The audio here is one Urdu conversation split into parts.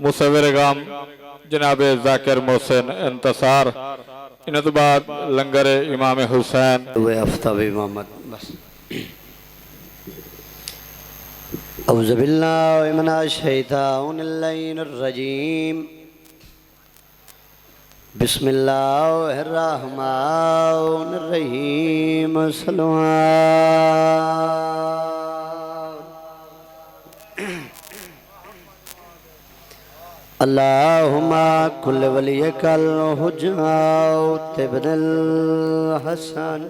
مصور گام جناب ذاکر محسن انتصار، ان تو بعد لنگر امام حسین ہوئے افتاب امامت بس اعوذ باللہ من الشیطان اللعین الرجیم بسم اللہ الرحمن الرحیم اللہم کل ولیک الحجات ابن الحسن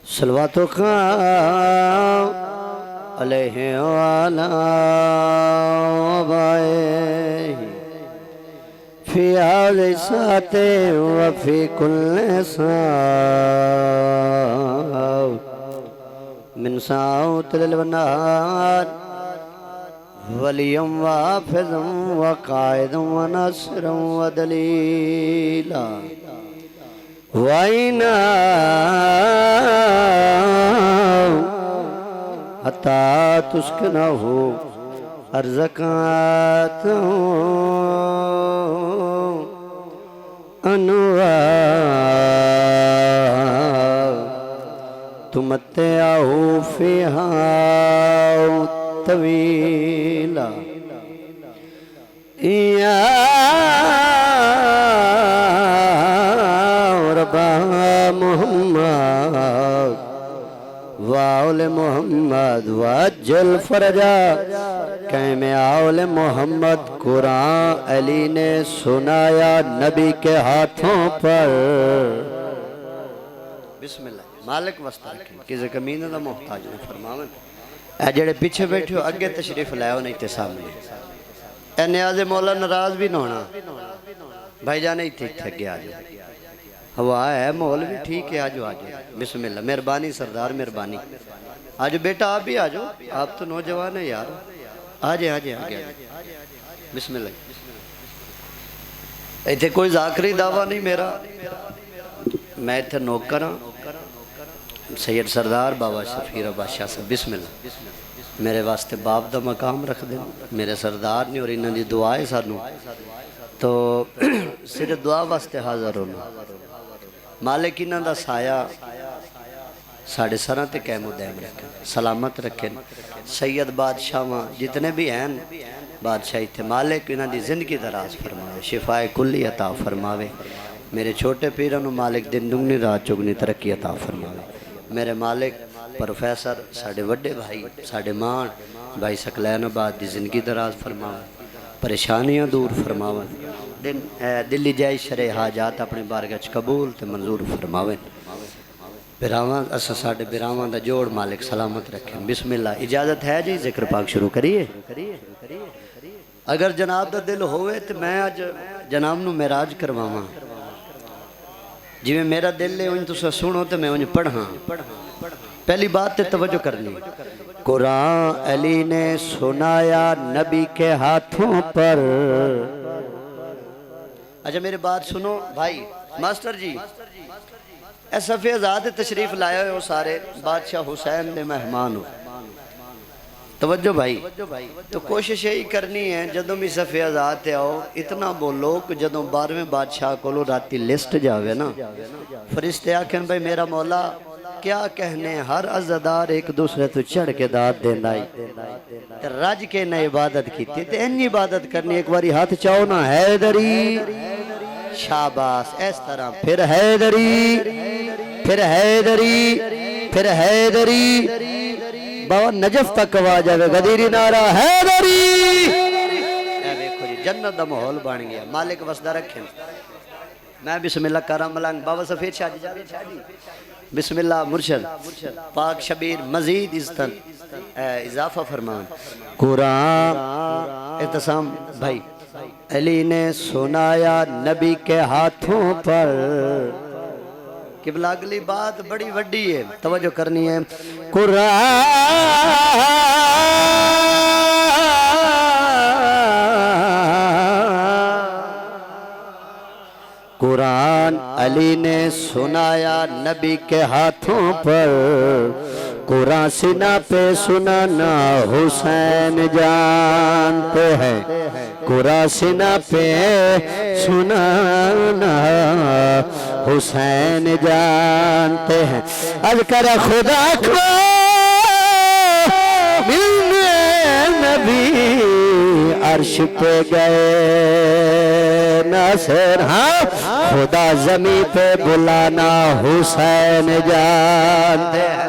صلواتک علیہ وعلا آبائه فی آل سات وفی کل ساعت من ساعت للونار ولیم وحافظم وقائدم ونصرم ودلیلا وائنا حتی تسکنہو ارزکاتو انوار تمتعہو فیہا طویلا یا ربا محمد وآل محمد وعجل فرجا قیم آل محمد قرآن علی نے سنایا نبی کے ہاتھوں پر بسم اللہ مالک وسط رکھیں کسی کمینہ دا محتاج نے فرماون اے جڑے پیچھے بیٹھے ہو اگے تشریف لائے ہو نہیں تے سامنے اے نیاز مولا ناراض بھی نہ ہونا بھائی جانے ہی ٹھیک ٹھیک گیا آجو ہوا ہے مول بھی ٹھیک ہے آجو آجو بسم اللہ مہربانی سردار مہربانی آجو بیٹا آپ بھی آجو آپ تو نوجوان ہیں یار آجے آجے آجے بسم اللہ ایتھے کوئی ذاکری دعویٰ نہیں میرا میں ایتھے نوکر ہاں سید سردار بابا شفیع بادشاہ صاحب بسم اللہ میرے واسطے باپ دا مقام رکھ دیں میرے سردار نے اور انہوں نے دعائیں سانوں تو صرف دعا واسطے حاضر ہونا مالک انہوں دا سایہ ساڑھے سرہ تے قائم و دائم رکھیں سلامت رکھیں سید بادشاہ جتنے بھی ہیں بادشاہی تھے مالک انہوں دی زندگی دراز فرماوے شفاء کلی عطا فرماوے میرے چھوٹے پیرانو مالک دن دنگنی رات چگنی ترقی عطا فرماوے میرے مالک پروفیسر ساڑھے وڈے بھائی ساڑھے مان بھائی سکلین آباد دی زندگی دراز فرماوے پریشانیاں دور فرماوے دلی جائی شرع حاجات اپنے بارگاہ قبول تے منظور فرماوے براواں اسا ساڑھے براواں دا جوڑ مالک سلامت رکھیں بسم اللہ اجازت ہے جی ذکر پاک شروع کریے اگر جناب دا دل ہوئے تو میں آج جناب نو معراج کرواواں جی میں میرا دل لے ان تو سنو تو میں انہیں پڑھاں پہلی بات تے توجہ کرنی قرآن علی نے سنایا نبی کے ہاتھوں پر اچھا میری بات سنو بھائی ماسٹر جی اے صفی ازاد تشریف لائے ہوئے ہو سارے بادشاہ حسین نے مہمان ہو توجہ بھائی تو کوشش یہی کرنی ہے جدوں بھی صفی ازاد تے آؤ اتنا بولو کہ جدوں 12ویں بادشاہ کولو راتی لسٹ جاوے نا فرشتے آکھیں بھائی میرا مولا کیا کہنے ہر عزدار ایک دوسرے تو چڑھ کے داد دیندائی رج کے نہ عبادت کی تھی تو انہی عبادت کرنی ایک باری ہاتھ چاہو نا حیدری شاباس اس طرح پھر حیدری پھر حیدری پھر حیدری بابا نجف تک آواز آوے غدیری نعرہ حیدری اے دیکھو جی جنت دا ماحول بن گیا مالک وسدہ رکھیں میں بسم اللہ کرم ملنگ بابا سفید شاہ جی جاوید شاہ جی بسم اللہ مرشد پاک شبیر مزید عزتن اضافہ فرمان قرآن اعتصام بھائی علی نے سنایا نبی کے ہاتھوں پر قبلہ اگلی بات بڑی وڈی ہے توجہ کرنی ہے قرآن علی نے سنایا نبی کے ہاتھوں پر قرآن سینہ پہ سنانا حسین جانتے ہیں قرآن سینہ پہ سنانا حسین جانتے ہیں اذکر خدا کو ملنے نبی عرش پہ گئے ناصر ہاں خدا زمین پہ بلانا حسین جانتے ہیں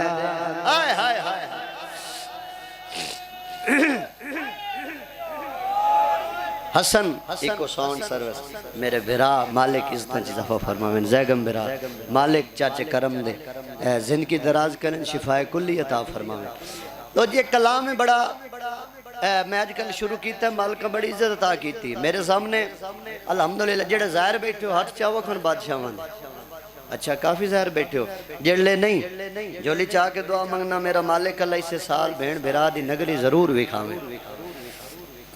حسن ایک ساؤنڈ سروس میرے بھرا مالک عزتاں اضافہ فرماویں زیگم بھرا مالک چاچے کرم دے زندگی دراز کریں شفائے کلی عطا فرماویں تو یہ کلام میں بڑا میں آج کل شروع کیتا ہے مالکہ بڑی عزت عطا کیتی میرے سامنے الحمدللہ جڑے ظاہر بیٹھے ہو ہاتھ چاہو کھن بادشاہ ون اچھا کافی ظاہر بیٹھے ہو جڑلے نہیں جولی چاہ کے دعا منگنا میرا مالک اللہ اسے سال بہن بھرا دی نگری ضرور وکھاویں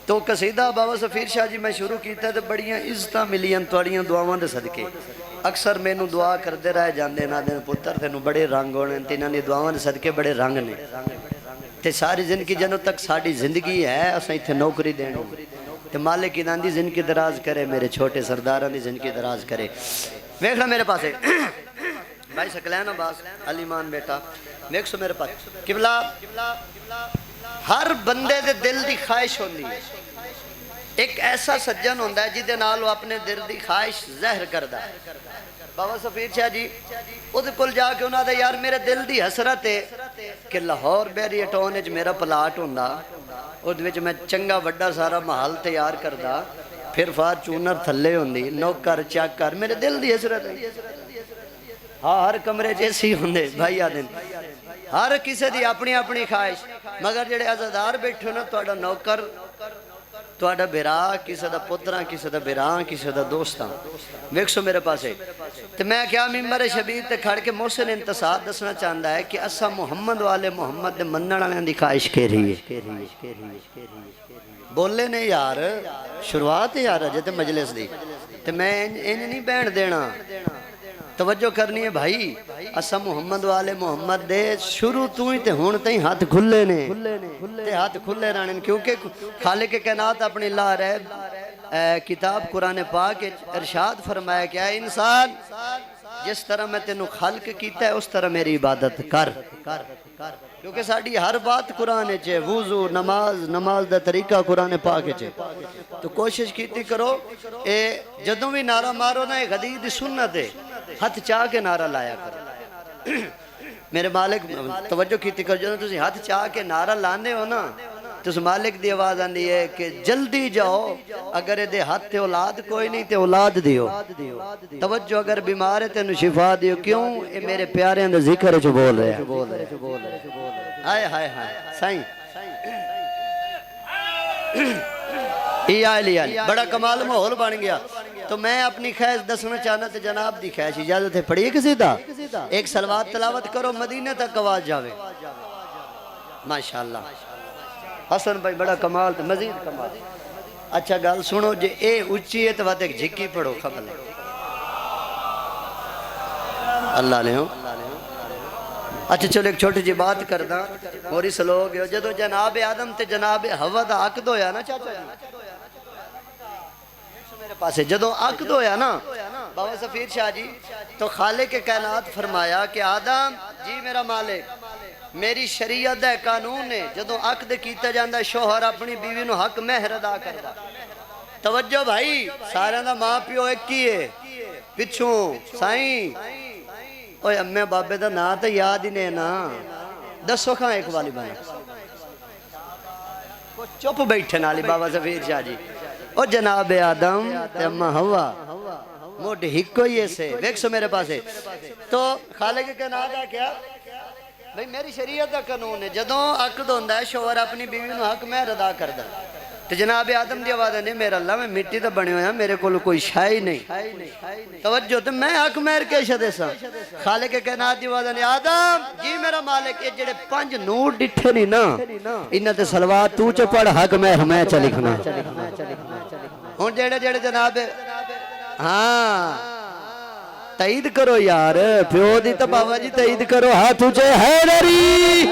تو قصیدہ بابا سفیر شاہ جی میں شروع کیتا ہے تو بڑیاں عزتاں ملیاں توڑیاں دعاواں دے صدقے اکثر میں نو دعا کر دے رہے جاندے نا دن پتر تھے نو بڑے رنگ ہونے تینہ نے دعاواں دے صدقے بڑے رنگ نے تے ساری زندگی جنوں تک ساری زندگی ہے اساں ایتھے نوکری دینی تے مالک انہاں دی زندگی دراز کرے میرے چھوٹے سرداراں دی زندگی دراز کرے ویکھنا میرے پاسے بھائی سکلین عباس علی مان بیٹا ویکھ سو میرے پاس قبلہ ہر بندے دے دل دی خواہش ہوندی ہے ایک ایسا سجن ہوندہ ہے جدے نال وہ اپنے دل دی خواہش زہر کردہ ہے بابا سفیر شاہ جی وہ دے کل جا کے انہاں دے یار میرے دل دی حسرت ہے کہ لاہور بیری اٹھونے جو میرا پلاٹ ہوندہ اور دوچ میں چنگا وڈا سارا محل تیار کردہ پھر فار چونر تھلے ہوندی نوکر چاکر میرے دل دی حسرت ہے ہاں ہر کمرے جیسی ہوندے بھائی آدھیں ہر کسی دی اپنی اپنی خواہش مگر جڑے عزادار بیٹھے ہو نا توڑا نوکر توڑا بھرا کسی دا پتران کسی دا بھران کسی دا دوستان ویکسو میرے پاس ہے تو میں کیا ممبر شبیر تے کھڑ کے محسن انتصار دسنا چاہندہ ہے کہ اسا محمد والے محمد دے منن والے دی خواہش کے رہی ہے بولے نے یار شروعات ہے یار جتے مجلس دی تو میں انہیں نہیں بینڈ دینا توجہ کرنی ہے بھائی اسا محمد والے محمد دے شروع تو ہی تے ہون تہیں ہاتھ کھلے نے تے ہاتھ کھلے رہنے کیونکہ خالق کائنات اپنی اللہ رہے کتاب قرآن پاک ارشاد فرمایا کہ اے انسان جس طرح میں تینوں خلق کیتا ہے اس طرح میری عبادت کر کیونکہ ساڑھی ہر بات قرآن ہے وضو نماز دا طریقہ قرآن پاک ہے تو کوشش کیتی کرو جدوں بھی نعرہ مارو نا غدید سنت ہے ہاتھ چاہ کے نعرہ لایا کرو میرے مالک توجہ کیتی کرو جدوں تسی ہاتھ چاہ کے نعرہ لانے ہو نا تو اس مالک دی آواز آندی ہے کہ جلدی جاؤ اگر دے ہاتھ تے اولاد کوئی نہیں تے اولاد دیو توجہ اگر بیمار ہے تے شفا دیو کیوں اے میرے پیارے اندر ذکر جو بول رہے ہیں ہائے ہائے ہائے سائیں بڑا کمال ماحول بن گیا تو میں اپنی خیش دسنا چاہنا تے جناب دی خیش اجازت ہے پڑھیے کسی دا ایک سلوات تلاوت کرو مدینہ تک آواز جاوے ماشاءاللہ حسن بھائی بڑا کمال تے مزید کمال اچھا گال سنو جے اے اچھی ہے تو بات ایک جھکی پڑھو خبر ہے اللہ لے ہوں اچھا چلو ایک چھوٹی جی بات کردہ موری سلوگ ہے جدو جناب آدم تے جناب حوا دا عقد ہویا نا چاچا میرے پاس ہے جدو عقد ہویا نا بابا سفیر شاہ جی تو خالق کائنات فرمایا کہ آدم جی میرا مالک میری شریعت ہے قانون ہے جدو عقد کیتا جاندہ شوہر اپنی بیوی نو حق مہر ادا کردا توجہ بھائی سارے دا ماں پیو ایک کی ہے پچھوں سائیں اوہ امیں بابے دا نا تا یاد ہی نہیں نا دسو کھاں ایک والی بنا چپ بیٹھے نالی بابا سفیر شاہ جی او جناب آدم تے امہ ہوا موڈ ہکو یہ سے ویک سو میرے پاس ہے تو خالق کے نادا کیا بھئی میری شریعت دا قانون ہے جدوں عقد ہوندہ ہے شوہر اپنی بیوی نو حق مہر ادا کردہ تو جناب آدم دی آواز نہیں میرا اللہ میں مٹی دا بنے ہویا میرے کو کوئی شائی نہیں توجہ تو میں حق مہر کے شدے سا خالق کائنات دی آواز نہیں آدم جی میرا مالک یہ جڑے 5 نور ڈٹھے نہیں نا انہاں تے صلوات تو چ پڑھ حق مہر میں چ لکھنا ہن جڑے جناب ہاں تائید کرو یار پیو دی تو بابا جی تائید کرو ہاتھ اونچے حیدری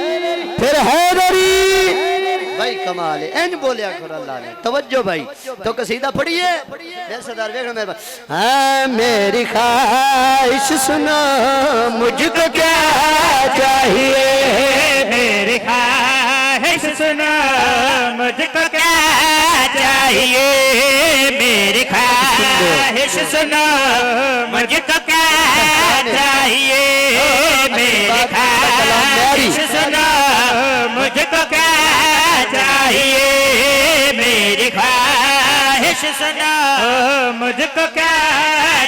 پھر حیدری بھائی کمال ہے این بولیا کرو اللہ نے توجہ بھائی تو قصیدہ پڑھئے میرے صدار بیگم میرے پاس ہاں میری خواہش سنو مجھ کو کیا چاہیے میری خواہش سنو مجھ کو کیا چاہیے میری خواہش سنو مجھ کو کیا چاہیے میری خواہش سنو مجھ کو کیا چاہیے میری خواہش سنو مجھ کو کیا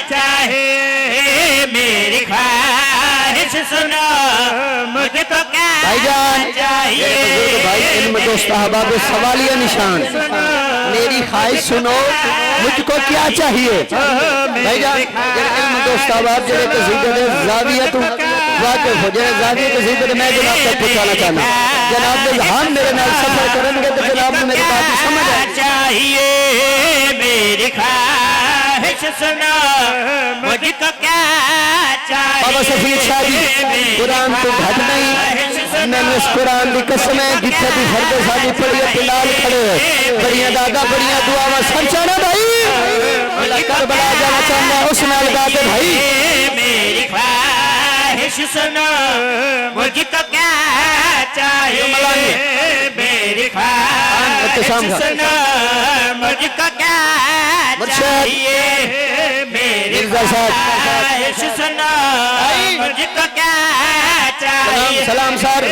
چاہیے میری خواہش سنو مجھ کو کیا بھائی جان چاہیے بھائی علم دوست احباب سوالیہ نشان میری خواہش سنو مجھ کو کیا چاہیے بھائی جان علم دوست احباب جنہیں قصیدہ دے زاویہ تو واقف ہو جنہیں زاویہ قصیدہ دے میں جناب تک پہنچانا چاہنا جناب دے ہم میرے نال سفر کریں گے تو جناب نے میری بات سمجھ آئے چاہیے میری خواہش سنو مجھ کو کیا چاہیے بابا سفید شاہ جی قرآن تو گھٹ نہیں میں نے اس قرآن دی قسم ہے جتھے بھی فرد شادی پڑی ہے پلال کھڑے بڑیاں دادا بڑیاں دعا میں سر چاہنا بھائی اللہ کربلا جانا چاہنا ہے اس نال دادے بھائی میری خواہش سنو مجھ کو کیا چاہیے میری خواہش سنو مجھ کو کیا چاہیے میری خواہش سنو مجھ کو کیا چاہیے سلام سر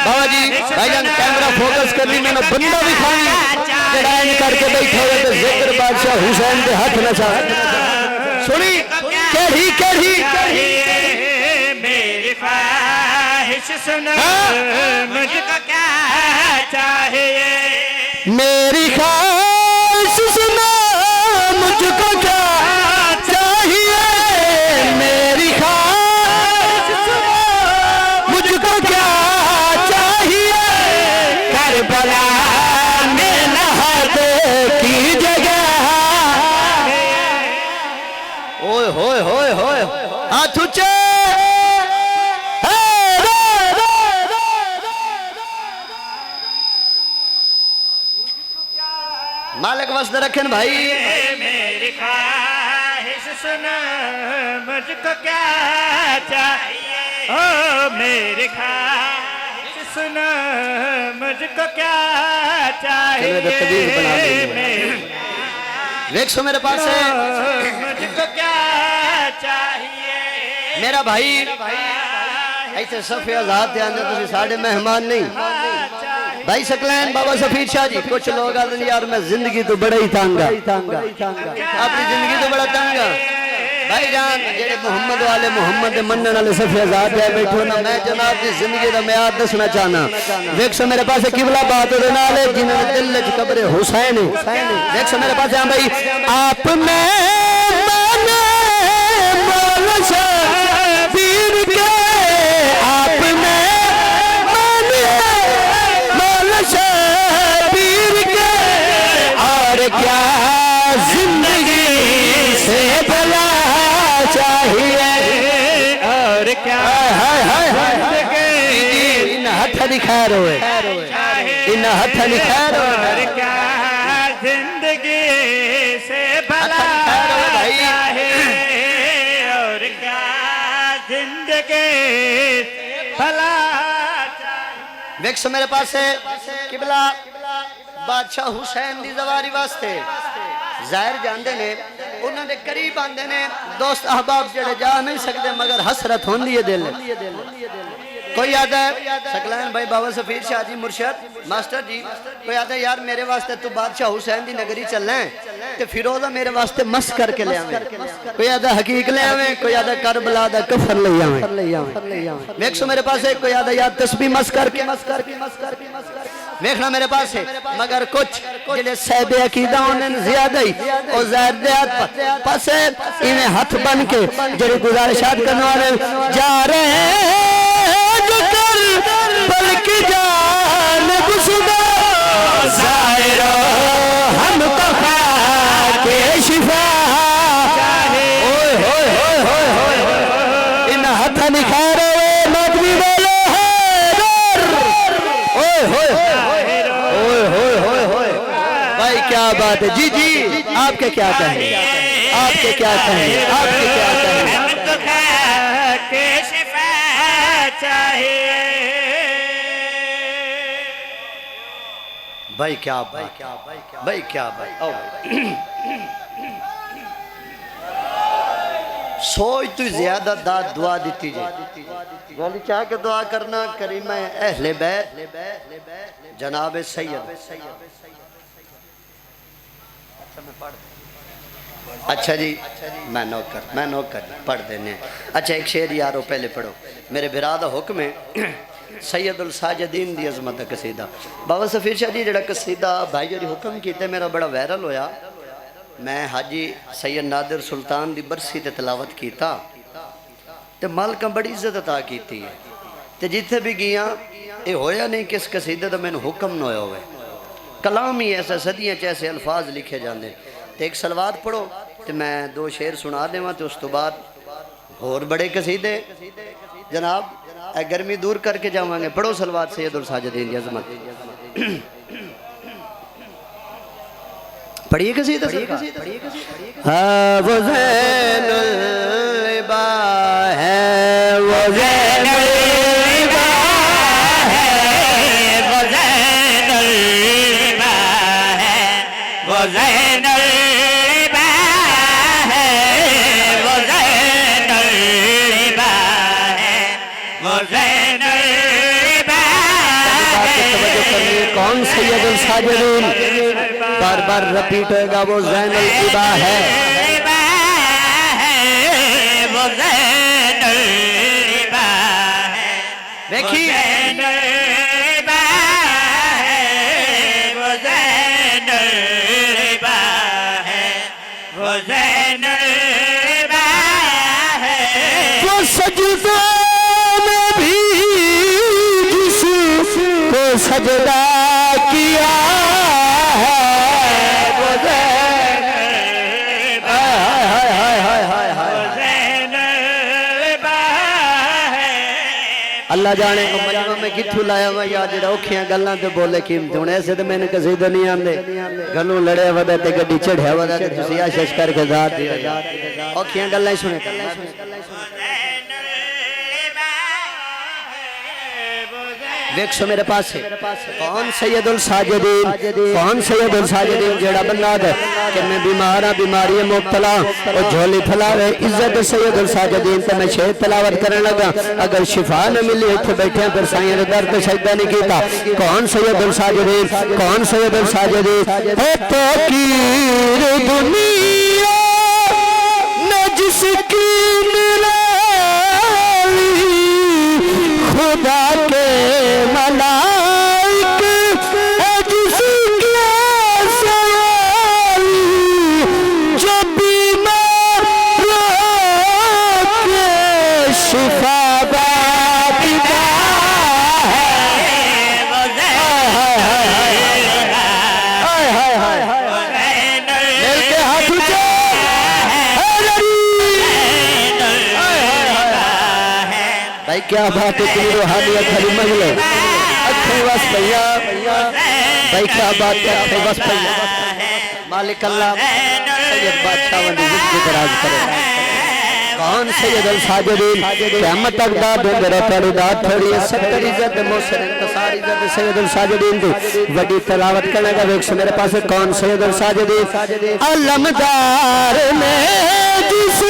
بابا جی بھائی جان کیمرہ فوکس کرنی میں نے بندہ بھی کھانی جڑائن کر کے بیٹھے ہوئے تو ذکر بادشاہ حسین دے ہاتھ نہ چاہ سنی کیڑھی میری خواہش سنو مجھ کو کیا چاہیے میری خواہش سنو مجھ کو کیا چاہیے میری خواہش سنو مجھ کو کیا چاہیے کربلا میں نہاد کی جگہ اوئے ہوئے ہوئے ہوئے ہاتھ اونچے مالک وسط رکھن بھائی میری خواہش سنو مجھ کو کیا چاہیے او میری خواہش سنو مجھ کو کیا چاہیے چلو تقدیر بنا دیں ویک سو میرے پاس ہے مجھ کو کیا چاہیے میرا بھائی ایسے صفحے آزاد دے آنے تو ساڑھے مہمان نہیں بھائی سکلین بابا سفید شاہ جی کچھ لوگ آدھے یار میں زندگی تو بڑا ہی تانگا اپنی زندگی تو بڑا تانگا بھائی جان جیڑے محمد والے محمد منن والے صفحے آزاد ہے بیٹھو نا میں جناب دی زندگی دا میعاد دسنا چاہنا دیکھ سو میرے پاس قبلہ بات دے نال جنہوں نے دل وچ قبر حسین دیکھ سو میرے پاس ہاں بھائی آپ میں مانے مولا شاہ پیر کے آپ میں مانے مولا شاہ پیر کے اور کیا زندگی سے بلا چاہیے اور کیا انہا ہتھا دی خیر ہوئے انہا ہتھا دی خیر ہوئے اور کیا زندگی سے بھلا چاہے اور کیا زندگی سے بھلا چاہے ویک سو میرے پاس ہے قبلہ بادشاہ حسین دی زواری واسطے ظاہر جاندے نے انہوں نے قریب آندے نے دوست احباب جڑے جا نہیں سکتے مگر حسرت ہون لیے دل کوئی یاد ہے سکلین بھائی بابا سفید شاہ جی مرشد ماسٹر جی کوئی یاد ہے یار میرے واسطے تو بادشاہ حسین دی نگری چل رہے ہیں تو فیروزہ میرے واسطے مس کر کے لے آویں کوئی یاد ہے حقیق لے آویں کوئی یاد ہے کربلا دا کفر لے آویں ویک سو میرے پاس ہے کوئی یاد ہے یاد تسبیح مس کر کے ویکھنا میرے پاس ہے مگر کچھ جلے صحب عقیدہ انہیں زیادہ ہی اور زہر دیات پاس ہے انہیں ہاتھ بن کے جڑے گزارشات کرنے والے جا رہے ہیں جو کر بلک جان گسدہ ظاہرہ ہم کو خواہ کے شفا اوئے ہوئے کیا بات ہے جی جی آپ کے کیا کہیں آپ کے کیا کہیں آپ کے کیا کہیں ہم تو خاک شفا چاہیے بھائی کیا بات بھائی کیا بات آؤ سوچ تو زیادہ داد دعا دیتی جائے والی چاہ کے دعا کرنا کریمہ اہل بیت جناب سید اچھا جی میں نوکر پڑھ دینے ہیں اچھا ایک شعر یارو پہلے پڑھو میرے برادہ حکم ہے سید الساجدین دی عظمت قصیدہ بابا سفیر شاہ جی جڑا قصیدہ بھائی جوری حکم کیتے میرا بڑا وائرل ہویا میں حاجی سید نادر سلطان دی برسی تے تلاوت کیتا تے مالکاں بڑی عزت عطا کیتی ہے تے جتھے بھی گیاں اے ہویا نہیں کس قصیدہ دا میں نے حکم نہ ہویا ہوئے کلام ہی ایسا صدیاں چیسے الفاظ لکھے جاندے تے ایک سلوات پڑھو تے میں دو شعر سنا دے وہاں تے اس تو بعد اور بڑے قصیدے جناب اے گرمی دور کر کے جاؤں گے پڑھو سلوات سید الساجدین دی عظمت پڑھیے قصیدہ سرکار ہاں وہ زین العبا ہے وہ زین العبا ہے وہ زین العبا ہے وہ زین العبا ہے وہ زین العبا ہے وہ زین العبا ہے کون سید الساجدین بار بار رپیٹ ہوئے گا وہ زین العبا ہے وہ زین العبا ہے دیکھی زین العبا ہے وہ زین العبا ہے وہ زین العبا ہے وہ سجدہ میں بھی جس کو سجدہ کیا ہے وہ زین العبا ہے اللہ جانے کو مجمع میں کتھو لایا ہوا یا جڑا اوکھیاں گلاں تے بولے قیمت ہونے ایسے تو میں نے قصیدہ نہیں آندے گلوں لڑے ودا تے گڈی چڑھیا ودا تے تسی آشش کر کے ذات دی اوکھیاں گلاں ہی سنے ویکسو میرے پاس ہے کون سید الساجدین کون سید الساجدین جڑا بندہ دے کہ میں بیمارہ بیماری مبتلا اور جھولی پھلا رہے عزت سید الساجدین تے میں شہد تلاوت کرنے لگا اگر شفا نہ ملی اتھے بیٹھے ہیں پھر سائیں درد سجدہ نہیں کیتا کون سید الساجدین کون سید الساجدین اے توقیر دنیا نہ جس کی نرالی خدا کے ملائک ہے جس کے سوالی جو بیمار رو کے شفا باقیدہ ہے مل کے ہاتھ اچھے بھائی کیا بات ہے تیری روحانیت ہری مجلے اکھیں وس پیا بھائی کیا بات ہے اکھیں وس پیا مالک اللہ سید بادشاہ وندی زندگی دراز کرے کون سید الساجدین قیامت تک داد ہوں میرا پڑی داد تھوڑی ہے ستر عزت محسن انتصار عزت سید الساجدین دی وڈی تلاوت کرنے گا ویکس میرے پاس کون سید الساجدین علمدار میں جس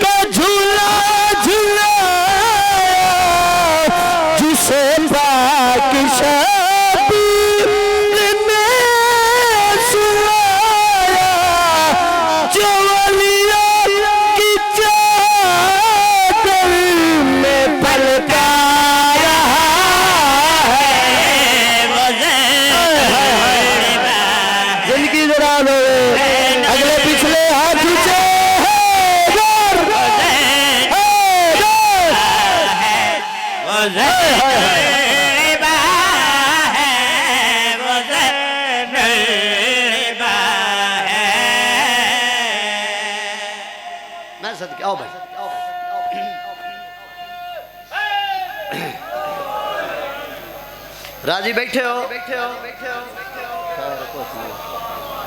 کا جھولا جھولا جسے پاک شبیر میں سلایا جو ولیوں کی چادر میں پلکا رہا ہے زندگی ذرا لو اگلے پچھلے ہاتھ اونچے میں صدقے آؤ بھائی راضی بیٹھے ہو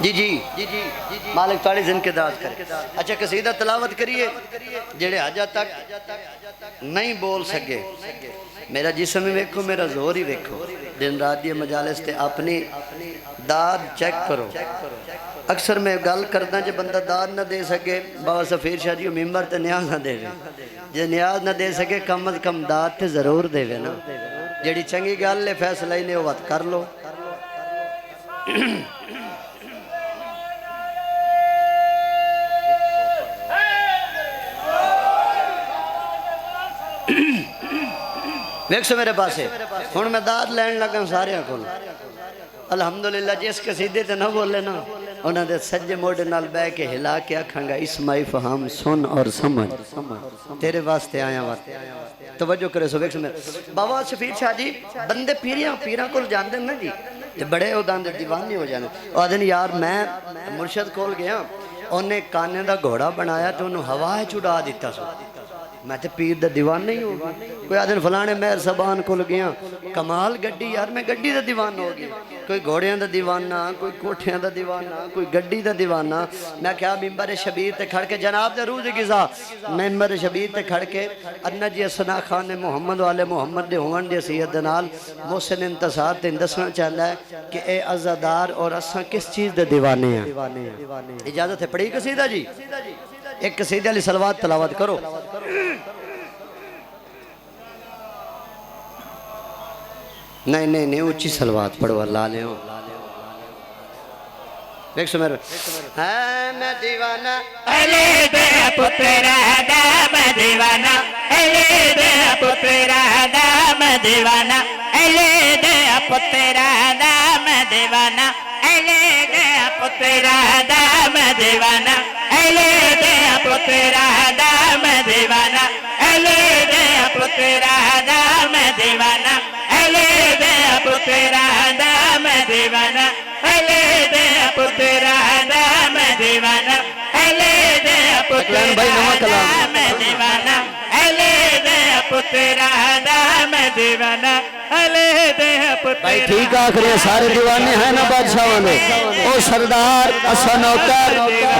جی جی مالک تاڑی زن کے دراز کرے. اچھا قصیدہ تلاوت کریے جڑے آجا تک نہیں بول سکے. میرا جسم ہی ویکھو میرا زور ہی ویکھو. دن رات دی مجالس تے اپنی داد چیک کرو. اکثر میں گل کردہ جب بندہ داد نہ دے سکے بابا سفیر شاہ جی ممبر تے نیاز نہ دے جے نیاز نہ دے سکے کم از کم داد تے ضرور دے نا. جڑی چنگی گل لے فیصلہ ہی نے وہ وقت کر لو. ویک سو میرے پاس ہے ہون میں داد لین لگا سارے کو. الحمدللہ جس قصیدے تے نہ بولے نا انہاں دے سجے موڑے نال بے کے ہلا کے آکھاں گا اسمائی فہم سن اور سمجھ تیرے واسطے آیا واسطے. توجہ کرے سو ویک سو میرے بابا شفیر شاہ جی بندے پیراں کول جاندے نا جی تے بڑے اودان دے دیوانے ہو جاندے. او دن یار میں مرشد کول گیا انہیں کانے دا گھوڑا بنایا تو انہوں ہوا چڑا دیتا سو. میں تے پیر دا دیوان نہیں ہوگا. کوئی آدھن فلانے مہر سبان کھل گیا کمال گڈی یار میں گڈی دا دیوان ہوگی. کوئی گھوڑیاں دا دیوانہ کوئی کوٹھیاں دا دیوانہ کوئی گڈی دا دیوانہ. میں کہا ممبر شبیر تے کھڑ کے جناب دے روز غذا ممبر شبیر تے کھڑ کے انہ جی اسنا خان محمد والے محمد دے ہون دے سید دنال محسن انتصار تے اندسنا چاہتا ہے کہ اے عزادار اور اساں کس چیز دے دیوانے ہیں. اجازت ہے پڑھی قصیدہ جی ایک قصیدہ علی صلوات تلاوت کرو. نہیں اچھی صلوات پڑھو اللہ لے ہوں. دیکھ سو میرے ہاں میں دیوانہ علی دے پترا دام دیوانہ علی دے پترا دام دیوانہ علی دے پترا دام دیوانہ علی دے پترا دام دیوانہ علی دے پترا دام دیوانہ علی دے پترا دام دیوانہ علی دے پترا دام دیوانہ علی دے پترا دام دیوانہ علی دے پترا دام دیوانہ علی دے پترا دام دیوانہ علی دے پترا. بھائی ٹھیک آخری سارے دیوانے ہیں نا بادشاہ والے او سردار اسا نوکر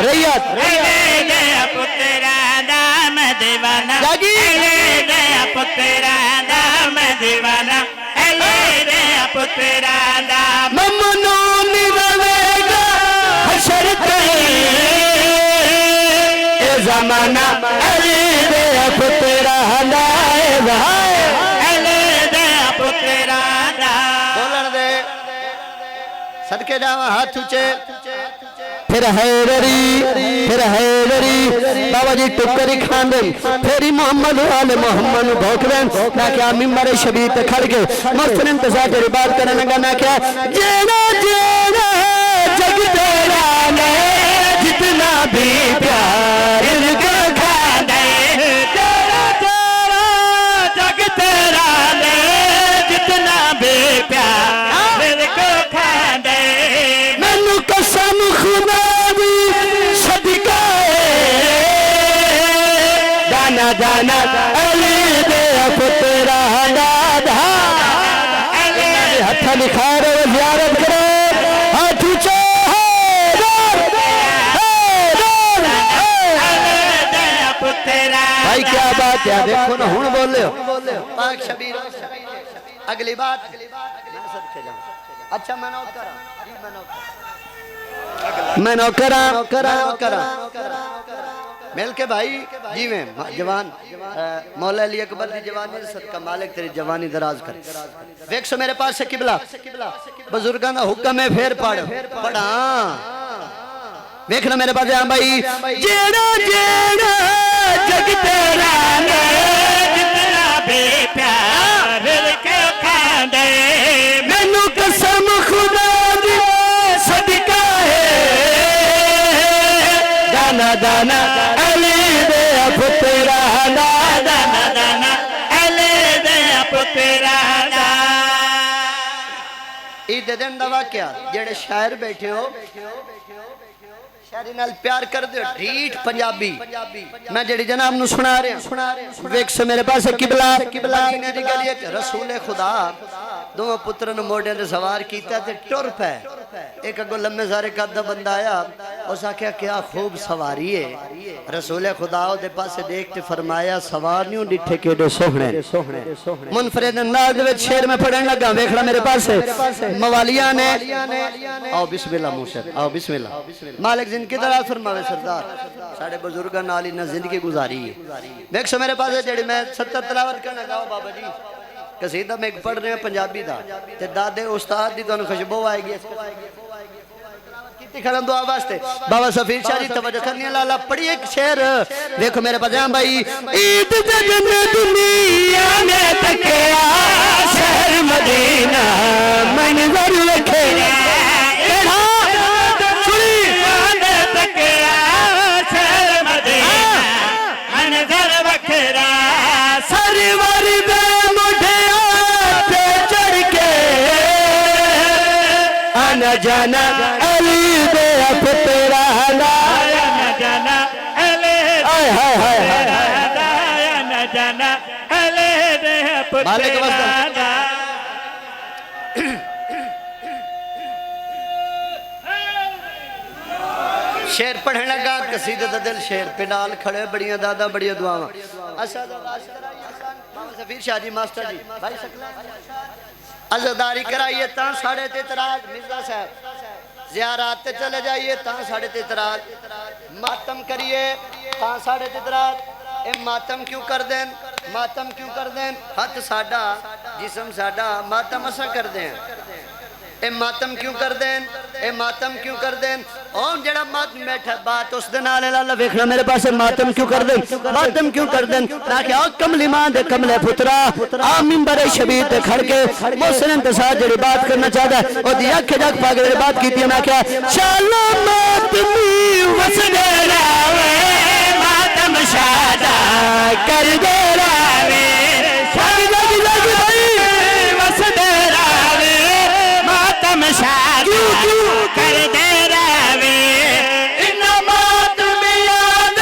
ریت علی دے پترا دام دیوانہ علی دے پترا دام دیوانہ علی دے پترا دام ممنون روے گا حشر اے زمانہ علی دے پترا نائب ہے علی دے پترا دام. بولن دے صدقے جاواں ہاتھ اونچے پھر حیدری بابا جی ٹکری کھان دیں پھر محمد والے محمد بھوک دیں. میں کیا ممبر شبیر تے کھڑ کے مستن انتظار تیری بات کرنے لگا. میں کیا جینا جگ تیرا میں جتنا بھی پیار ان کو کھا دے تیرا جگ تیرا لے جتنا بے پیار ان کو کھا دے. مینوں قسم خدا دی صدقہ دانا دانا علی دے پترا دادا ہتھا لکھا رہے زیارت کرو ہاتھ اونچے بھائی کیا بات ہے دیکھو نا ہون بول لے ہو پاک شبیر. اگلی بات اچھا میں نوکراں مل کے بھائی جی میں جوان مولا علی اکبر دی جوانی صدقہ مالک تیری جوانی دراز کر. ویک سو میرے پاس سے قبلہ بزرگاں دا حکم ہے پھر پڑھا ویکھنا میرے پاس ہے بھائی جیڑا جگ تیرا جتنا بے پیار ان کو کھا دے. مینوں قسم خدا دی صدقہ ہے دانا دانا علی دے پترا دانا دانا علی دے پترا دام. عید دن دا واقعہ جڑے شاعر بیٹھے ہو شاعری نال پیار کر دے ڈھیٹ پنجابی میں جڑی جناب نو سنا رہا ویک سے میرے پاس قبلہ مدینے دی گلی وچ رسول خدا دو پترن موڑے دے سوار کیتا تے ٹر پے ایک اگو لمبے سارے قد دا بندہ آیا اس آکھیا کیا خوب سواری ہے رسول خدا دے پاسے دیکھتے فرمایا سوار نیوں ڈٹھے کے دے سوہنے منفرد انداز دے شیر میں پڑھن لگا ویکھنا میرے پاسے موالیاں نے آؤ بسم اللہ موشر آؤ بسم اللہ مالک زندگی دراز فرماوے سردار ساڑھے بزرگاں نالی نہ زندگی گزاری ہے دیکھ سو میرے پاسے جڑی میں 70 تلاوت کرنا گاؤ بابا جی قصیدہ میں ایک پڑھ رہے ہیں پنجابی دا تے دادے استاد دی تو خوشبو آئے گی کیتی کھڑن دعا واسطے بابا سفیر شاہ جی توجہ کرنی لالا پڑھی ایک شعر دیکھو میرے پاس بھائی عید جگن دنیا میں تکیا شہر مدینہ منظر لکھے جانا علی دے اپ تیرا لایا نہ جانا علی نہ جانا علی دے اپ تیرا لایا شیر پڑھنے لگا قصیدہ دا دل شیر پنال کھڑے بڑیاں دادا بڑیاں دعاواں اسد سفیر شاہ جی ماسٹر جی بھائی عزداری کرائیے تاں ساڑھے تیتراج مرزا صاحب زیارات تے چلے جائیے تاں ساڑھے تیتراج ماتم کریے تاں ساڑھے تیتراج اے ماتم کیوں کر دیں ماتم کیوں کر دیں ہاتھ ساڑھا جسم ساڑھا ماتم اسا کر دیں اے ماتم کیوں کر دیں اے ماتم کیوں کر دیں اور جڑا ماتم بیٹھا بات اس دن آلے اللہ ویکھنا میرے پاس ماتم کیوں کر دیں ماتم کیوں کر دیں تاکہ آؤ کملی ماں دے کملے پترا آؤ ممبر شبیر دے کھڑ کے محسن انتصار جڑی بات کرنا چاہتا ہے اور دیا کہ جاک پاک جڑی بات کی تھی میں کیا شالا ماتمی وسدے راوے ماتم شادہ کر دے راوے شاہی لگی لگی بھائی وسدے راوے ماتم شادہ کر دے راوے انمات میاد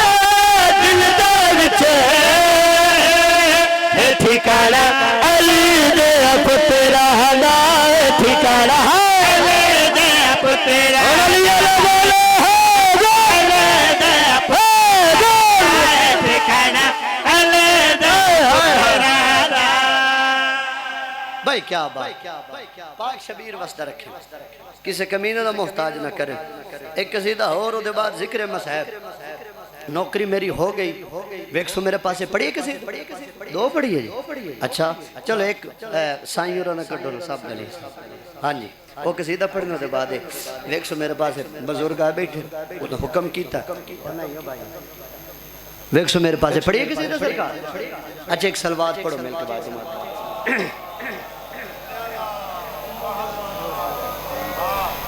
دل دارچے ٹھکانا علی دے اپ تیرا حالا ٹھکانا علی دے اپ تیرا علی بولو علی دے اپ ٹھکانا علی دے اپ بھائی کیا بات پاک شبیر وسدہ رکھیں کسی کمینہ دا محتاج نہ کریں ایک قصیدہ اور دے بعد ذکر مصحف نوکری میری ہو گئی ویکسو میرے پاسے پڑھی ہے قصیدہ دو پڑھی ہے جی اچھا چلو ایک سائیورہ نہ کٹو سب گلی ہاں جی وہ قصیدہ پڑھنے دے بعد ویکسو میرے پاسے بزرگ آئے بیٹھے وہ تو حکم کیتا ویکسو میرے پاسے پڑھی ہے قصیدہ سرکار اچھا ایک سلوات پڑھو مل کے بعد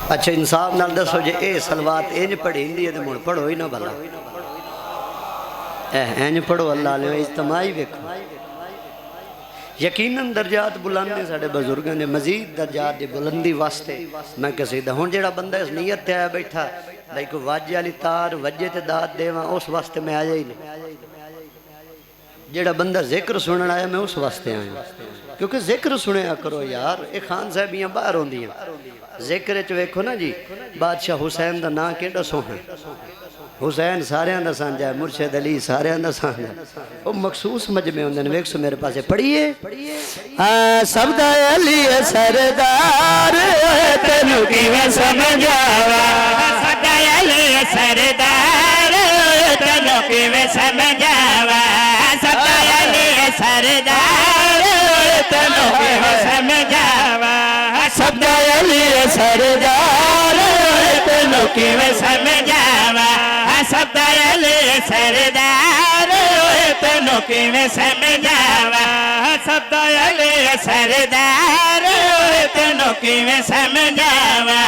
اچھا انصاف نال دسو جے اے سلوات اینج پڑھی ہندی ہے تو مڑ پڑھو ہی نہ بھلا اینج پڑھو اللہ علیہ اجتماعی ویکھو یقیناً درجات بلندے ساڑھے بزرگاں نے مزید درجات دی بلندی واسطے میں قصیدہ ہوں جیڑا بندہ اس نیت تے آیا بیٹھا بھائی کو واجہ علی تار وجہ تے داد دیواں اس واسطے میں آیا ہی نہیں جیڑا بندہ ذکر سنن آیا میں اس واسطے آیا کیونکہ ذکر سنے کرو یار ایک خان صاحبیاں باہر ہوں دیاں ذکر چو ایکھو نا جی بادشاہ حسین دا نا کیڑا سوہن حسین سارے اندر سانجا ہے مرشد علی سارے اندر سانجا ہے وہ مخصوص مجمع ہوندے نے ویک سو میرے پاسے پڑھیے سب دا علی سردار تینو کی میں سمجھاوا سب دا علی سردار تینو کی میں سمجھاوا سب دا علی سردار تینو کی میں سمجھاوا سب دا علی سردار تینو کی میں سمجھاوا سب دا علی سردار تینو کی میں سمجھاوا سب دا علی سردار تینو کی میں سمجھاوا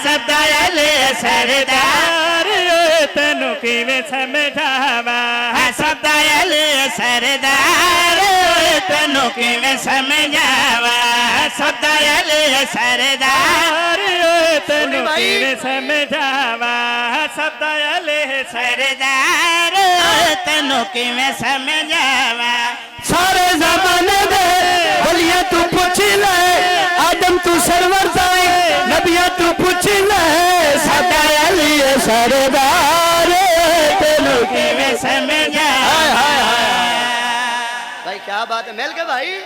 سب دا علی سردار تینو کی میں سمجھاوا سب دا علی سردار تینو کی میں سمجھاوا سب دا علی سردار تینو کی میں سمجھاوا سب دا علی سردار تینو کی میں سمجھاوا سارے زمانے دے ولیاں تو پوچھ لے آدم تو سرور تائیں نبیاں تو پوچھ لے ساڈا علی سردار تینوں کیویں سمجھا بھائی کیا بات ہے مل کے بھائی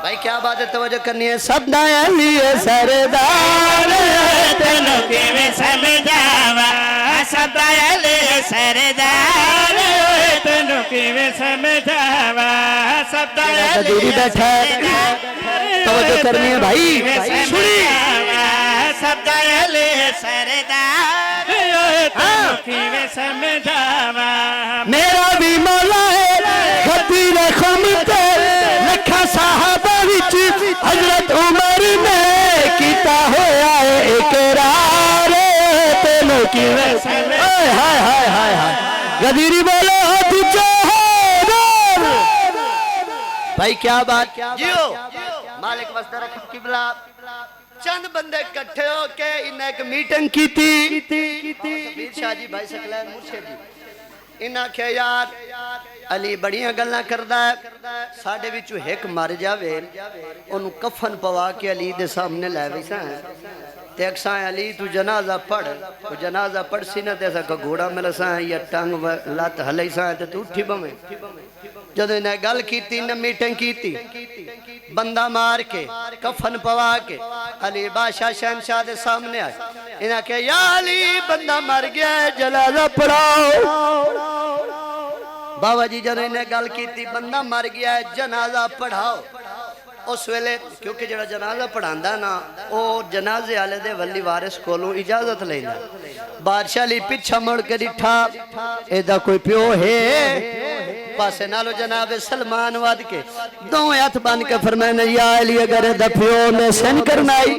بھائی کیا بات ہے توجہ کرنی ہے ساڈا علی سردار تینوں کیویں سمجھاوا ساڈا علی سردار تینوں کیویں سمجھاوا ساڈا علی بیٹھا توجہ کرنی ہے بھائی ساڈا علی سردار تینوں کیویں سمجھاوا میرا بھی مولا ہے خطیر خم تے لکھا صحابہ وچ حضرت عمر نے کیتا ہویا ہے اقرار تینوں کیویں ہائے ہائے ہائے ہائے ہائے غدیری بولو تجھے بھائی کیا بات جیو مالک وسط رکھ قبلہ چند بندے کٹھے ہو کے انہیں ایک میٹنگ کی تھی سفیر شاہ جی بھائی سکلین مرشد جی انہاں کہے یار علی بڑیاں گلنا کردہ ہے ساڑھے وچو ایک مر جاوے انہوں کفن پوا کے علی دے سامنے لائے ویسا ہیں تے اکسائیں علی تو جنازہ پڑھ تو جنازہ پڑھ سی نہ تیسا کہ گھوڑا میں لسائیں یا ٹنگ لات حلی سائیں تے تو اٹھی بمیں جدو انہیں گل کیتی انہیں میٹنگ کیتی بندہ مار کے کفن پوا کے علی بادشاہ شہنشاہ دے سامنے آئے انہیں کہا یا علی بندہ مر گیا ہے جنازہ پڑھاؤ بابا جی جدو انہیں گل کیتی بندہ مر گیا ہے جنازہ پڑھاؤ اس ویلے کیونکہ جڑا جنازہ پڑھاندہ نا او جنازے آلے دے ولی وارث کولوں اجازت لینا بادشاہ لی پچھا مڑ کے ڈٹھا ایدہ کوئی پیو ہے پاسے نالو جناب سلمان واد کے دو ہاتھ بان کے فرمائنے یا علی اگر ایدہ پیو نے سن کرنائی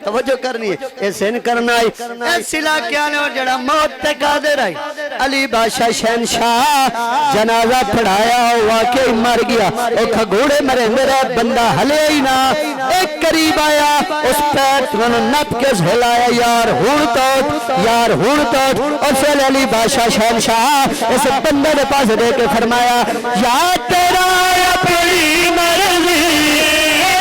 توجہ کرنی ہے اے سن کرنائی اے سلا کیا نے اور جڑا موت تے قادر آئی علی بادشاہ شہنشاہ جنازہ پڑھایا واقعی مر گیا او کھگوڑے مرے میرے بندہ ہلے ہی نا ایک قریب آیا اس پیٹ انہوں نپ کے ہلایا یار ہون توٹ اور فیل علی بادشاہ شہنشاہ اس بندے نے پاس دے کے فرمایا یا تیرا اپنی مرضی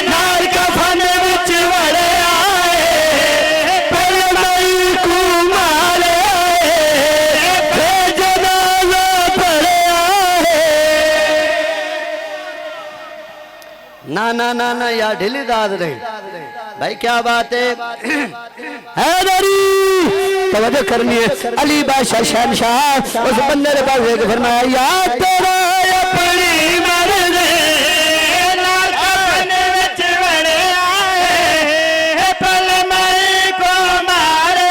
نار کفن وچ وڑے آئے پہلے مئی کو مارے پھر جنازہ پڑھے آئے نا یا ڈھلی داد نہیں بھائی کیا بات ہے حیدری توجہ کرنی ہے علی بادشاہ شہنشاہ اس بندے نے پاس ایک فرمایا یا تیرا اپنی مرضی نار کفن وچ وڑے آئے پل مئی کو مارے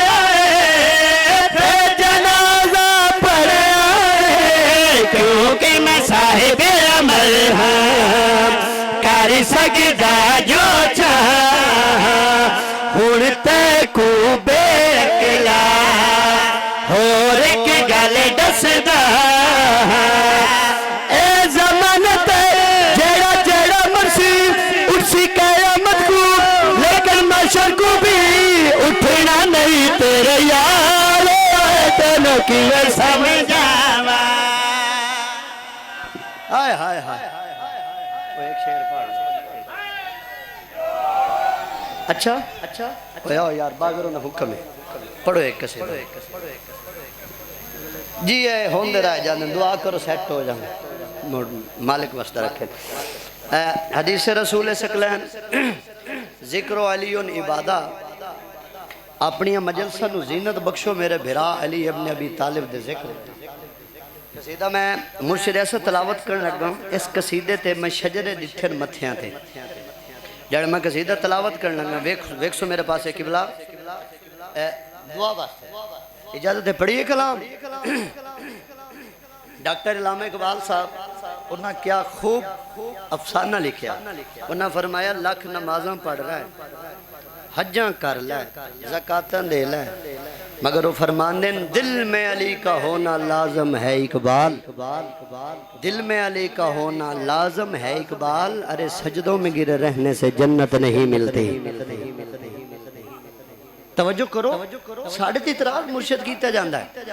پھر جنازہ پڑھے آئے کیونکہ میں صاحب عمل ہوں کر سکتا جو چاہا ہونتے کو بے اکلا اور ایک گل دسدا اے زمانت جیڑا جیڑا مرسی اٹھسی قیامت کو لیکن محشر کو بھی اٹھنا نہیں تیرے یار تینوں کی سمجھاوا ہائے ہائے ہائے وہ ایک شعر پڑھ اچھا یار باغروں نے حکم ہے پڑھو ایک کسی جی اے ہوندے رہ جاندے دعا کرو سیٹ ہو جاندے مالک واسطہ رکھے حدیث رسول سکلین ذکر علی عبادہ اپنی مجلسہ نو زینت بخشو میرے بھرا علی ابن ابی طالب دے ذکر قصیدہ میں مرشد ایسا تلاوت کرنے لگا اس قصیدے تے میں شجرے ڈٹھن متھیاں تھے جڑ میں قصیدہ تلاوت کرنے لگا ویکسو میرے پاس ہے قبلہ دعا واسطے اجازت ہے پڑھیے کلام ڈاکٹر علامہ اقبال صاحب انہاں کیا خوب افسانہ لکھیا انہاں فرمایا لاکھ نمازاں پڑھ رہا ہے حجاں کر لے زکاتاں دے لے مگر وہ فرماندے دل میں علی کا ہونا لازم ہے اقبال دل میں علی کا ہونا لازم ہے اقبال ارے سجدوں میں گرے رہنے سے جنت نہیں ملتی توجہ کرو ساڑھے تی اطراف مرشد کیتا جاندہ ہے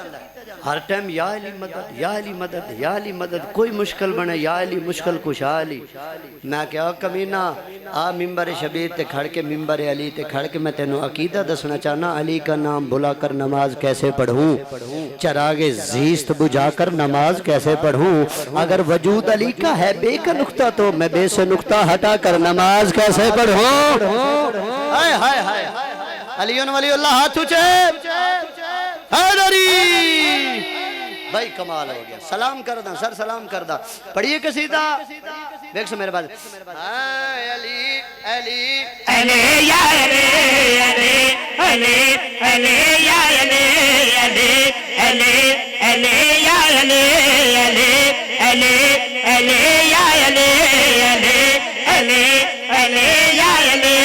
ہر ٹائم یا علی مدد یا علی مدد یا علی مدد کوئی مشکل بنے یا علی مشکل کشا علی میں کہا کمینہ آ ممبر شبیر تے کھڑ کے ممبر علی تے کھڑ کے میں تینوں عقیدہ دسنا چاہنا علی کا نام بلا کر نماز کیسے پڑھوں چراغ زیست بجھا کر نماز کیسے پڑھوں اگر وجود علی کا ہے بے کا نقطہ تو میں بے سے نقطہ ہٹا کر نماز کیسے پڑھوں ہائے ہائے ہائے علیون ولی اللہ ہاتھ اچھے حیدری بھائی کمال ہو گیا سلام کردہ سر سلام کردہ پڑھئے قصیدہ دیکھ سے میرے بعد علی علی علی یا علی علی علی علی یا علی علی علی علی یا علی علی علی علی یا علی علی علی علی یا علی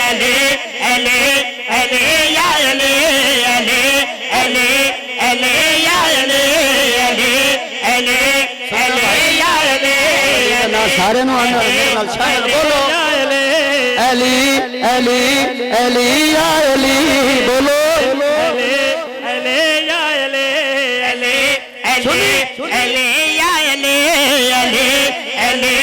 علی علی علی یا علی علی علی علی یا علی علی علی یا علی سارے نو آنا شاید بولو علی علی علی یا علی بولو علی یا علی علی علی علی یا علی علی علی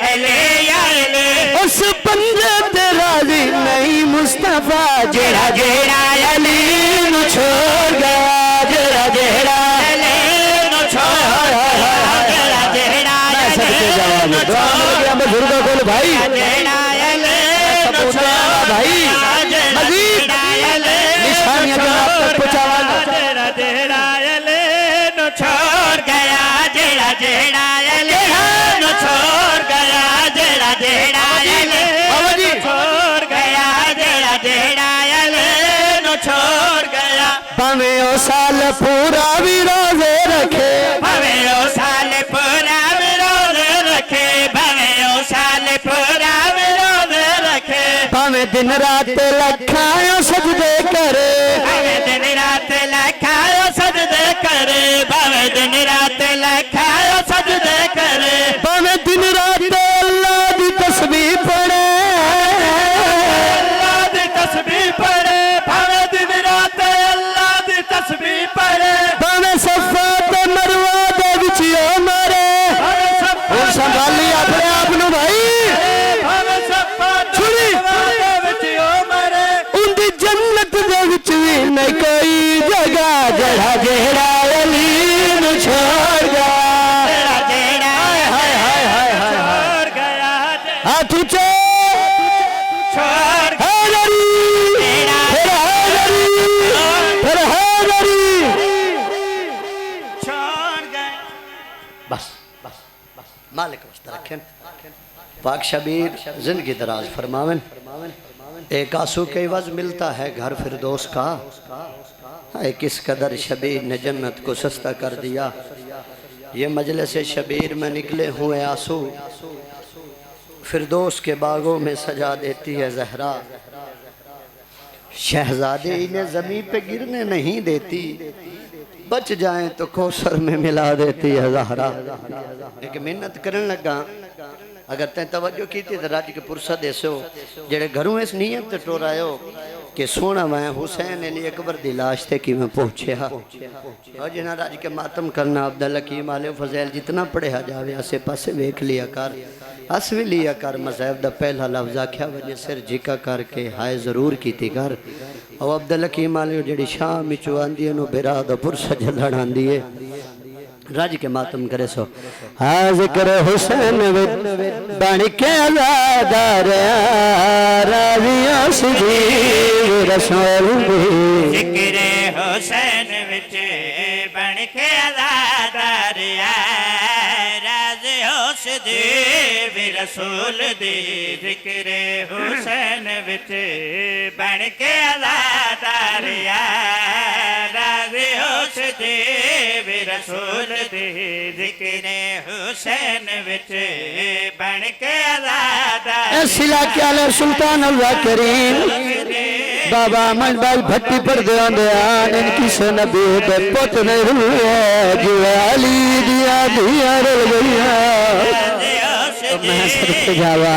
علی یا علی اس بندے تے راضی نہیں مصطفیٰ جڑا جڑا علی نو چھوڑ گیا جڑا جڑا علی نو چھوڑ جڑا جڑا علی نو چھوڑ گیا بزرگوں کو بھائی جڑا علی نو چھوڑ بھائی مزید نشانیاں جناب تک پہنچاوانا جڑا جڑا علی نو چھوڑ گیا جڑا جڑا علی نو چھوڑ گیا جڑا جڑا علی نو چھوڑ گیا جڑا جڑا علی نو چھوڑ گیا پاویں او سال پورا بھی روزے رکھے بھویں او سال پورا بھی روزے رکھے بھویں او سال پورا بھی روزے رکھے پاویں دن رات لکھاں سجدے کرے بھویں دن رات لکھاں سجدے کرے بھویں دن رات لکھاں سجدے کرے پاویں دن رات اللہ دی تسبیح پڑھے اللہ دی تسبیح پڑھے بھویں دن رات اللہ دی تسبیح پڑھے پاویں صفا تے مروہ دے وچ او مرے اور سنبھالی اپنے آپ نو بھائی چھڑی ان دی جنت دے وچ وی نہیں کوئی جگہ جڑا جڑا علی نو چھوڑ گیا ہاتھ اونچے حیدری پھر حیدری پھر حیدری بس مالک واسطہ رکھیں پاک شبیر زندگی دراز فرماون ایک آنسو کے عوض ملتا ہے گھر فردوس کا کس قدر شبیر نے جنت کو سستا کر دیا یہ مجلس شبیر میں نکلے ہوئے آنسو فردوس کے باغوں میں سجا دیتی ہے زہرا شہزادے انہیں زمین پہ گرنے نہیں دیتی بچ جائیں تو کوثر میں ملا دیتی ہے زہرا ایک محنت کرنے لگا اگر تین توجہ کی تھی تو راج کے پرسہ دے سو جڑے گھروں اس نیت تے ٹور آئے ہو کہ سونا میں حسین علی اکبر دی لاش تے کی میں پہنچے ہاں اور جنہ راج کے ماتم کرنا عبداللہ کی مالے فضیل جتنا پڑھے ہا جاوے اسے پاسے ویکھ لیا کر اس بھی لیا کر مذہب دا پہلا لفظہ کیا وجہ سر جکا کر کے ہائے ضرور کی تھی کر اور عبداللہ کی مالے جڑی شام چوان دیئے نو بیرا دا پرسہ جلڑان دیئے راج کے ماتم کرے سو ہاں ذکر حسین بن کے عزادار راویوں سجی رسول بھی ذکر حسین وچ بن کے عزادار راز حسد بھی رسول دی ذکر حسین وچ بن کے عزادار راز حسد بھی رسول دی ذکر حسین وچ بن کے عزادار اس علاقے علیہ سلطان اللہ کریم بابا احمد بھائی بھٹی پر دیان دیان ان کی سے نبی دے پت نہیں ہوئے جو علی دیا دیا رل گیا میں صرف جاوا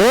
2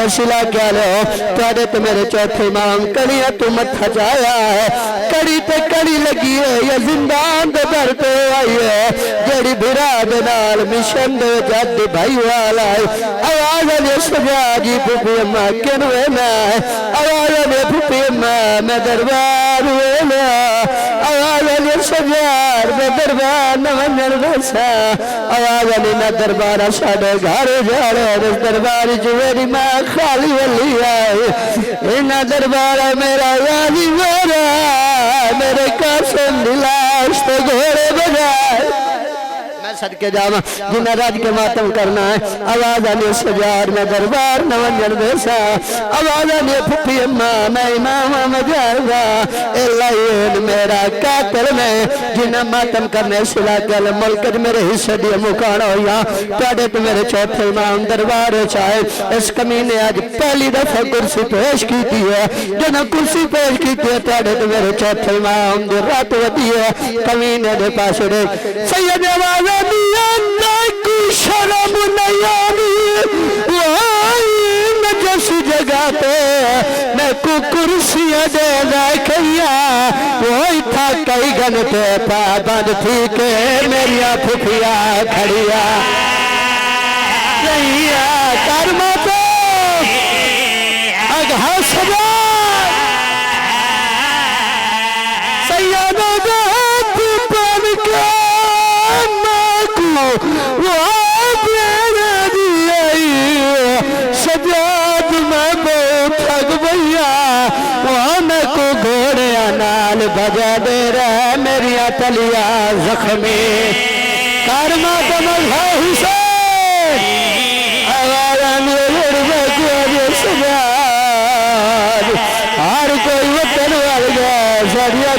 ایسی لاکیا لے تھوڑے تو میرے چوتھے امام کڑیاں تو مت ہجایا ہے کڑی تے کڑی لگی ہے یا زندان دے در پہ آئی ہے جیڑی بھرا دے نال مشن دے جد بھائی والا ہے آواز علی شجاع جی پھوپھی اماں کنوے میں آواز علی پھوپھی اماں میں دربار ویلا آواز علی شجاع میں دربار نمنر بسا آواز علی نہ دربارہ ساڑے گھارے جاڑے اس درباری جو میری ماں خالی ولی آئی نہ دربارہ میرا یادی میرا میرے قاسم دلاش تو گھوڑے بجائے میں صدقے جاواں جنہ راج کے ماتم کرنا ہے آواز آنے سجار میں دربار نونجن بیسا آواز آنے پھپی اماں میں امام مجارگا اللہ میرا قاتل میں جنہ ماتم کرنے سلا کل ملکت میرے حصہ دیا مکانا ہویا پیڑے تو میرے چوتھے امام دربار چاہے اس کمینے آج پہلی دفعہ کرسی پیش کی تھی ہے جنہ کرسی پیش کی تھی ہے پیڑے تو میرے چوتھے امام در رات ودی ہے کمینے دے پاس دے سید آواز کو شرم نیانی جس جگہ پہ میں کو کرسیاں دے رکھیا وہی تھا کئی گھنٹے پابند تھی کہ میریا پھپھیا کھڑیا رہیا کرما تو اگہ سجا سیدہ دات پن کے سجاد میں بہت تھک بھیا وہاں میں کو گھوڑیاں نال بجا دے رہا میری تلیا زخمی کارما دمزہ حسین آوارا میرے ربکو سجاد ہر کوئی وطن والگا سریعہ